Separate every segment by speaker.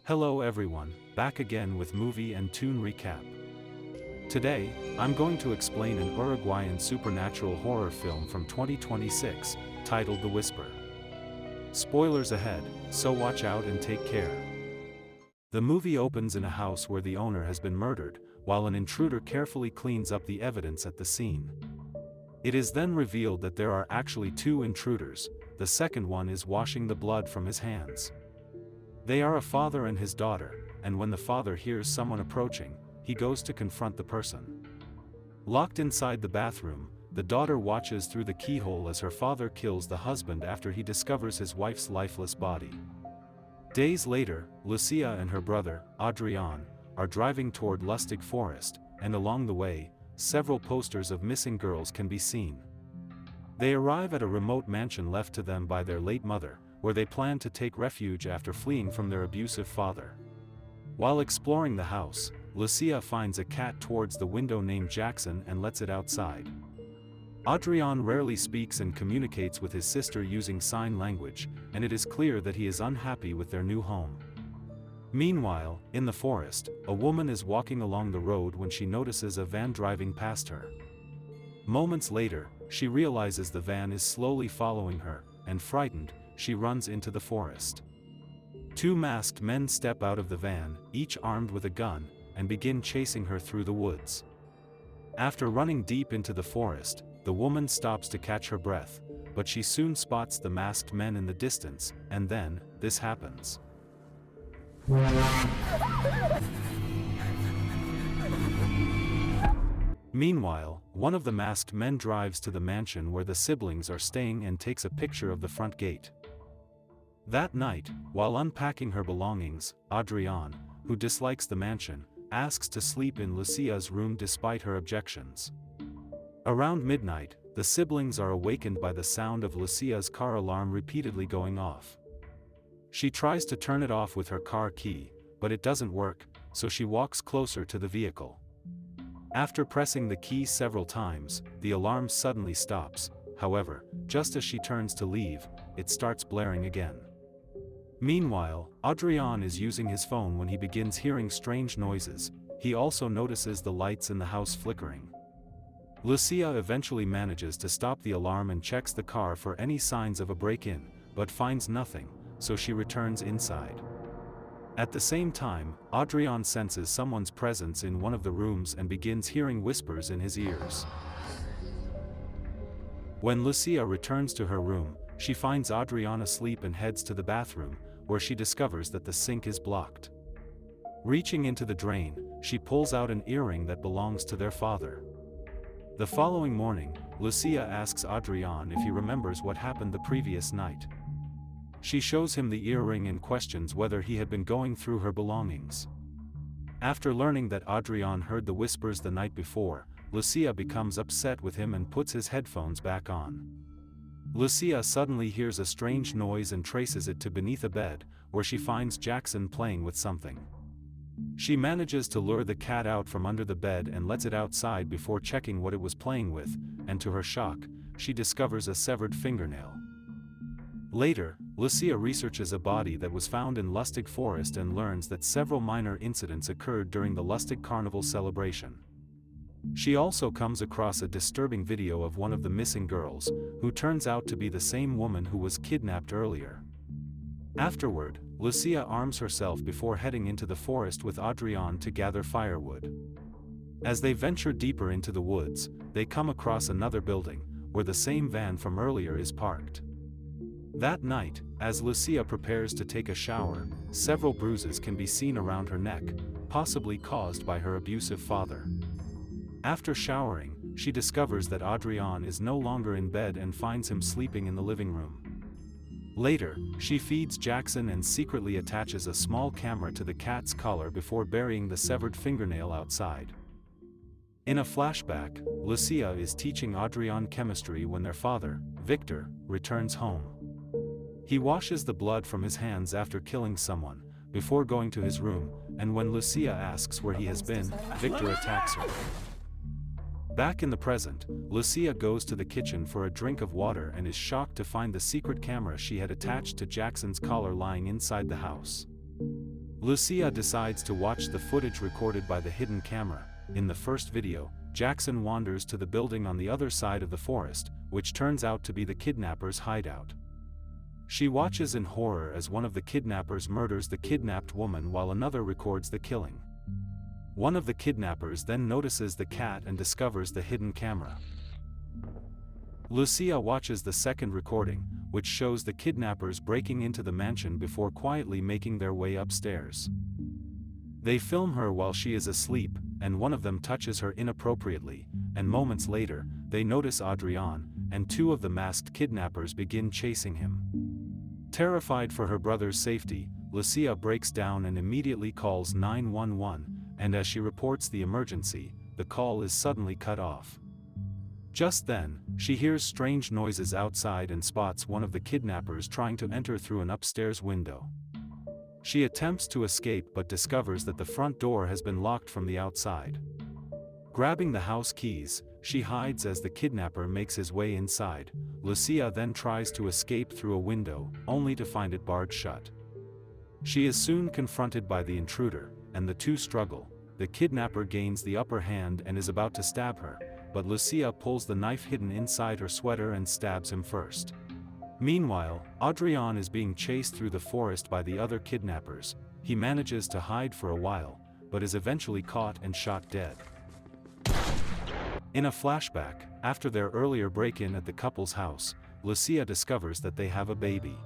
Speaker 1: Hello everyone, back again with movie and tune recap. Today, I'm going to explain an Uruguayan supernatural horror film from 2026, titled The Whisper. Spoilers ahead, so watch out and take care. The movie opens in a house where the owner has been murdered, while an intruder carefully cleans up the evidence at the scene. It is then revealed that there are actually two intruders. The second one is washing the blood from his hands. They are a father and his daughter, and when the father hears someone approaching, he goes to confront the person. Locked inside the bathroom, the daughter watches through the keyhole as her father kills the husband after he discovers his wife's lifeless body. Days later, Lucia and her brother, Adrian, are driving toward Lustig Forest, and along the way, several posters of missing girls can be seen. They arrive at a remote mansion left to them by their late mother, where they plan to take refuge after fleeing from their abusive father. While exploring the house, Lucia finds a cat towards the window named Jackson and lets it outside. Adrian rarely speaks and communicates with his sister using sign language, and it is clear that he is unhappy with their new home. Meanwhile, in the forest, a woman is walking along the road when she notices a van driving past her. Moments later, she realizes the van is slowly following her, and frightened, she runs into the forest. Two masked men step out of the van, each armed with a gun, and begin chasing her through the woods. After running deep into the forest, the woman stops to catch her breath, but she soon spots the masked men in the distance, and then, this happens. Meanwhile, one of the masked men drives to the mansion where the siblings are staying and takes a picture of the front gate. That night, while unpacking her belongings, Adrian, who dislikes the mansion, asks to sleep in Lucia's room despite her objections. Around midnight, the siblings are awakened by the sound of Lucia's car alarm repeatedly going off. She tries to turn it off with her car key, but it doesn't work, so she walks closer to the vehicle. After pressing the key several times, the alarm suddenly stops. However, just as she turns to leave, it starts blaring again. Meanwhile, Adrian is using his phone when he begins hearing strange noises. He also notices the lights in the house flickering. Lucia eventually manages to stop the alarm and checks the car for any signs of a break-in, but finds nothing, so she returns inside. At the same time, Adrian senses someone's presence in one of the rooms and begins hearing whispers in his ears. When Lucia returns to her room, she finds Adrian asleep and heads to the bathroom, where she discovers that the sink is blocked. Reaching into the drain, she pulls out an earring that belongs to their father. The following morning, Lucia asks Adrian if he remembers what happened the previous night. She shows him the earring and questions whether he had been going through her belongings. After learning that Adrian heard the whispers the night before, Lucia becomes upset with him and puts his headphones back on. Lucia suddenly hears a strange noise and traces it to beneath a bed, where she finds Jackson playing with something. She manages to lure the cat out from under the bed and lets it outside before checking what it was playing with, and to her shock, she discovers a severed fingernail. Later, Lucia researches a body that was found in Lustig Forest and learns that several minor incidents occurred during the Lustig Carnival celebration. She also comes across a disturbing video of one of the missing girls, who turns out to be the same woman who was kidnapped earlier. Afterward, Lucia arms herself before heading into the forest with Adrian to gather firewood. As they venture deeper into the woods, they come across another building, where the same van from earlier is parked. That night, as Lucia prepares to take a shower, several bruises can be seen around her neck, possibly caused by her abusive father. After showering, she discovers that Adrian is no longer in bed and finds him sleeping in the living room. Later, she feeds Jackson and secretly attaches a small camera to the cat's collar before burying the severed fingernail outside. In a flashback, Lucia is teaching Adrian chemistry when their father, Victor, returns home. He washes the blood from his hands after killing someone, before going to his room, and when Lucia asks where he has been, Victor attacks her. Back in the present, Lucia goes to the kitchen for a drink of water and is shocked to find the secret camera she had attached to Jackson's collar lying inside the house. Lucia decides to watch the footage recorded by the hidden camera. In the first video, Jackson wanders to the building on the other side of the forest, which turns out to be the kidnappers' hideout. She watches in horror as one of the kidnappers murders the kidnapped woman while another records the killing. One of the kidnappers then notices the cat and discovers the hidden camera. Lucia watches the second recording, which shows the kidnappers breaking into the mansion before quietly making their way upstairs. They film her while she is asleep, and one of them touches her inappropriately, and moments later, they notice Adrian, and two of the masked kidnappers begin chasing him. Terrified for her brother's safety, Lucia breaks down and immediately calls 911, and as she reports the emergency, the call is suddenly cut off. Just then, she hears strange noises outside and spots one of the kidnappers trying to enter through an upstairs window. She attempts to escape but discovers that the front door has been locked from the outside. Grabbing the house keys, she hides as the kidnapper makes his way inside. Lucia then tries to escape through a window, only to find it barred shut. She is soon confronted by the intruder, and the two struggle. The kidnapper gains the upper hand and is about to stab her, but Lucia pulls the knife hidden inside her sweater and stabs him first. Meanwhile, Adrian is being chased through the forest by the other kidnappers. He manages to hide for a while, but is eventually caught and shot dead. In a flashback, after their earlier break-in at the couple's house, Lucia discovers that they have a baby.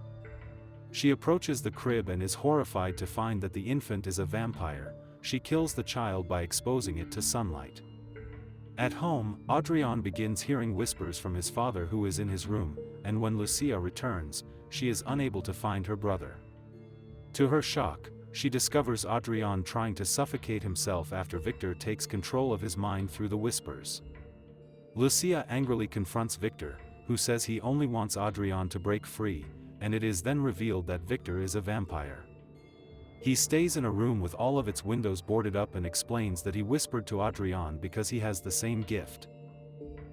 Speaker 1: She approaches the crib and is horrified to find that the infant is a vampire. She kills the child by exposing it to sunlight. At home, Adrian begins hearing whispers from his father who is in his room, and when Lucia returns, she is unable to find her brother. To her shock, she discovers Adrian trying to suffocate himself after Victor takes control of his mind through the whispers. Lucia angrily confronts Victor, who says he only wants Adrian to break free, and it is then revealed that Victor is a vampire. He stays in a room with all of its windows boarded up and explains that he whispered to Adrian because he has the same gift.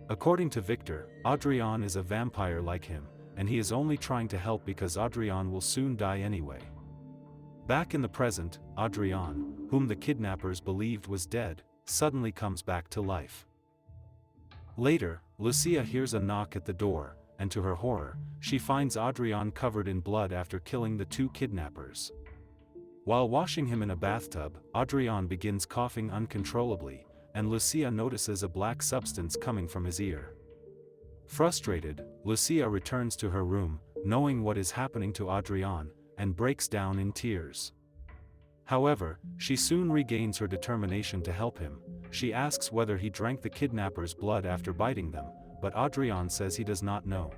Speaker 1: According to Victor, Adrian is a vampire like him, and he is only trying to help because Adrian will soon die anyway. Back in the present, Adrian, whom the kidnappers believed was dead, suddenly comes back to life. Later, Lucia hears a knock at the door, and to her horror, she finds Adrian covered in blood after killing the two kidnappers. While washing him in a bathtub, Adrian begins coughing uncontrollably, and Lucia notices a black substance coming from his ear. Frustrated, Lucia returns to her room, knowing what is happening to Adrian, and breaks down in tears. However, she soon regains her determination to help him. She asks whether he drank the kidnappers' blood after biting them, but Adrian says he does not know.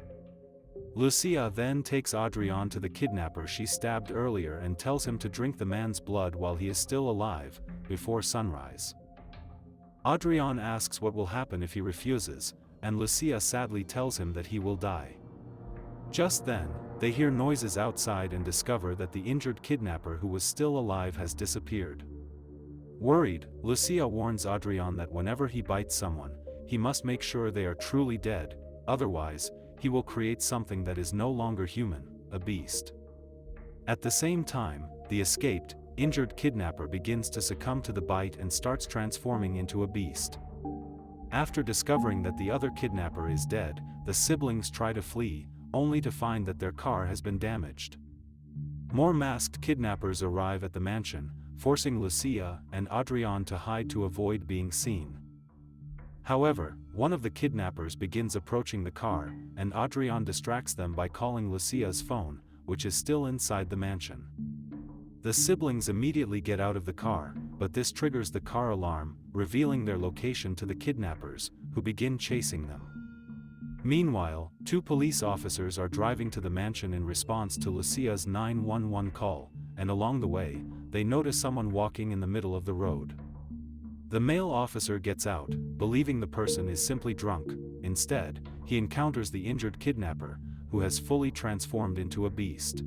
Speaker 1: Lucia then takes Adrian to the kidnapper she stabbed earlier and tells him to drink the man's blood while he is still alive, before sunrise. Adrian asks what will happen if he refuses, and Lucia sadly tells him that he will die. Just then, they hear noises outside and discover that the injured kidnapper who was still alive has disappeared. Worried, Lucia warns Adrian that whenever he bites someone, he must make sure they are truly dead, otherwise, he will create something that is no longer human, a beast. At the same time, the escaped, injured kidnapper begins to succumb to the bite and starts transforming into a beast. After discovering that the other kidnapper is dead, the siblings try to flee, only to find that their car has been damaged. More masked kidnappers arrive at the mansion, forcing Lucia and Adrian to hide to avoid being seen. However, one of the kidnappers begins approaching the car, and Adrian distracts them by calling Lucia's phone, which is still inside the mansion. The siblings immediately get out of the car, but this triggers the car alarm, revealing their location to the kidnappers, who begin chasing them. Meanwhile, two police officers are driving to the mansion in response to Lucia's 911 call, and along the way, they notice someone walking in the middle of the road. The male officer gets out, believing the person is simply drunk. Instead, he encounters the injured kidnapper, who has fully transformed into a beast.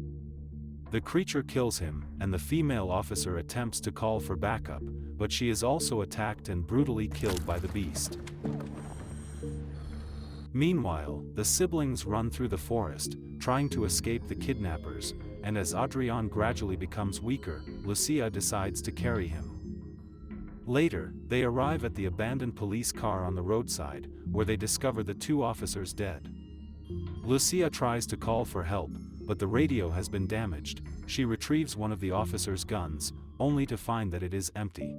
Speaker 1: The creature kills him, and the female officer attempts to call for backup, but she is also attacked and brutally killed by the beast. Meanwhile, the siblings run through the forest, trying to escape the kidnappers, and as Adrian gradually becomes weaker, Lucia decides to carry him. Later, they arrive at the abandoned police car on the roadside, where they discover the two officers dead. Lucia tries to call for help, but the radio has been damaged. She retrieves one of the officers' guns, only to find that it is empty.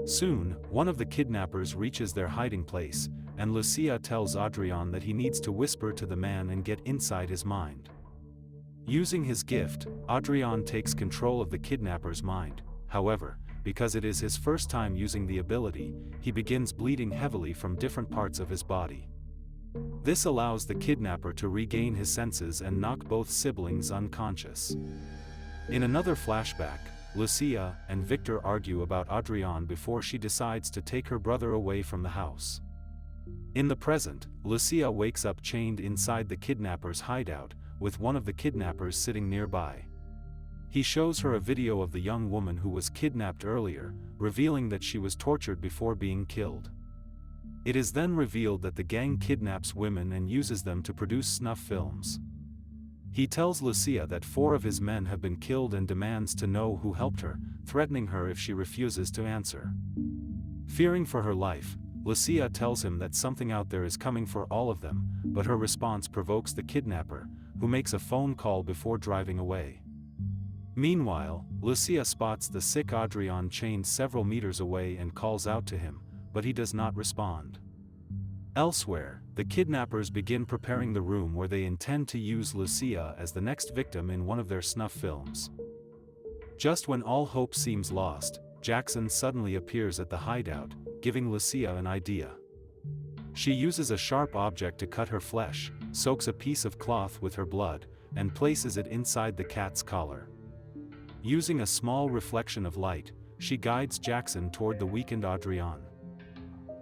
Speaker 1: Soon, one of the kidnappers reaches their hiding place, and Lucia tells Adrian that he needs to whisper to the man and get inside his mind. Using his gift, Adrian takes control of the kidnapper's mind. However, because it is his first time using the ability, he begins bleeding heavily from different parts of his body. This allows the kidnapper to regain his senses and knock both siblings unconscious. In another flashback, Lucia and Victor argue about Adrian before she decides to take her brother away from the house. In the present, Lucia wakes up chained inside the kidnapper's hideout, with one of the kidnappers sitting nearby. He shows her a video of the young woman who was kidnapped earlier, revealing that she was tortured before being killed. It is then revealed that the gang kidnaps women and uses them to produce snuff films. He tells Lucia that 4 of his men have been killed and demands to know who helped her, threatening her if she refuses to answer. Fearing for her life, Lucia tells him that something out there is coming for all of them, but her response provokes the kidnapper, who makes a phone call before driving away. Meanwhile, Lucia spots the sick Adrian chained several meters away and calls out to him, but he does not respond. Elsewhere, the kidnappers begin preparing the room where they intend to use Lucia as the next victim in one of their snuff films. Just when all hope seems lost, Jackson suddenly appears at the hideout, giving Lucia an idea. She uses a sharp object to cut her flesh, soaks a piece of cloth with her blood, and places it inside the cat's collar. Using a small reflection of light, she guides Jackson toward the weakened Adrian.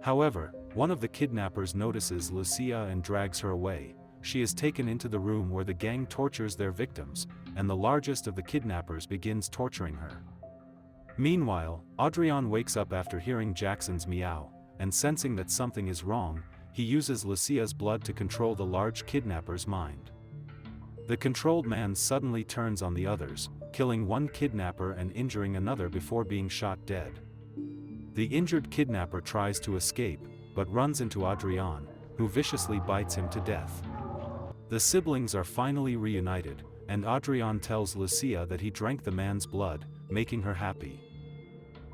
Speaker 1: However, one of the kidnappers notices Lucia and drags her away. She is taken into the room where the gang tortures their victims, and the largest of the kidnappers begins torturing her. Meanwhile, Adrian wakes up after hearing Jackson's meow, and sensing that something is wrong, he uses Lucia's blood to control the large kidnapper's mind. The controlled man suddenly turns on the others, killing one kidnapper and injuring another before being shot dead. The injured kidnapper tries to escape, but runs into Adrian, who viciously bites him to death. The siblings are finally reunited, and Adrian tells Lucia that he drank the man's blood, making her happy.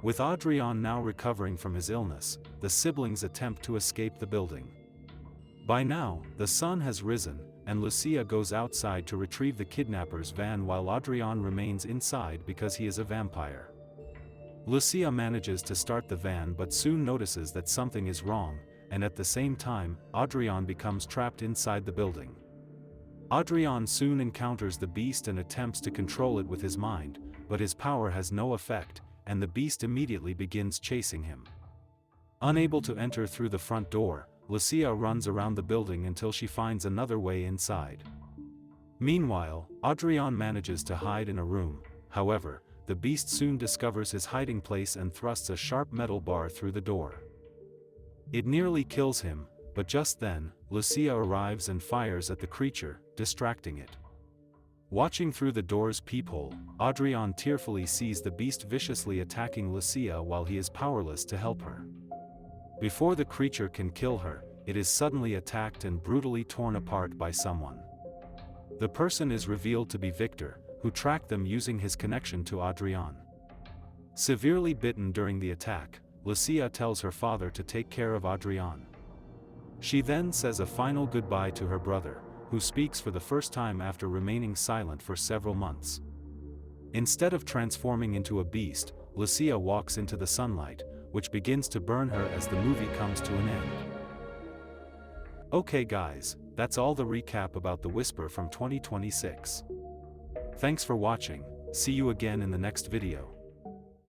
Speaker 1: With Adrian now recovering from his illness, the siblings attempt to escape the building. By now, the sun has risen, and Lucia goes outside to retrieve the kidnapper's van while Adrian remains inside because he is a vampire. Lucia manages to start the van but soon notices that something is wrong, and at the same time, Adrian becomes trapped inside the building. Adrian soon encounters the beast and attempts to control it with his mind, but his power has no effect, and the beast immediately begins chasing him. Unable to enter through the front door, Lucia runs around the building until she finds another way inside. Meanwhile, Adrian manages to hide in a room. However, the beast soon discovers his hiding place and thrusts a sharp metal bar through the door. It nearly kills him, but just then, Lucia arrives and fires at the creature, distracting it. Watching through the door's peephole, Adrian tearfully sees the beast viciously attacking Lucia while he is powerless to help her. Before the creature can kill her, it is suddenly attacked and brutally torn apart by someone. The person is revealed to be Victor, who tracked them using his connection to Adrian. Severely bitten during the attack, Lucia tells her father to take care of Adrian. She then says a final goodbye to her brother, who speaks for the first time after remaining silent for several months. Instead of transforming into a beast, Lucia walks into the sunlight, which begins to burn her as the movie comes to an end. Okay guys, that's all the recap about The Whisper from 2026. Thanks for watching, see you again in the next video.